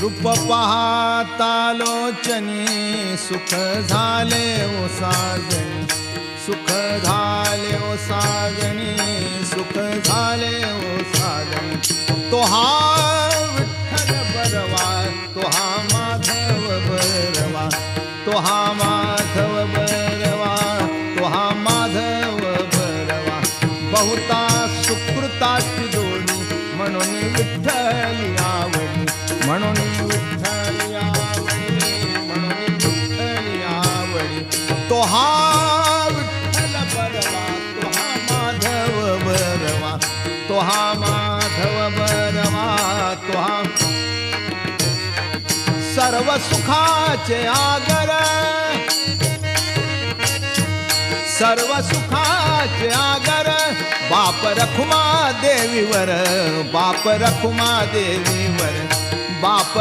रूप पाहता लोचनी सुख झाले ओ साजणी सुख झाले ओ साजणी सुख झाले ओ साजणी तो हा विठ्ठल बरवा तो हा माधव बरवा तो हा माधव बरवा तो हा माधव बरवा बहुता सुकृताची जोडी म्हणून विठ्ठली आवडी म्हणून विठ्ठली आवडी म्हणून विठ्ठली आवडी तो हा विठ्ठल बरवा तो हा माधव बरवा तो हा माधव बरवा तो हा सर्व सुखाचे आगर सर्व सुखाचे आगर बाप रखुमा देवीवर बाप रखुमा देवीवर बाप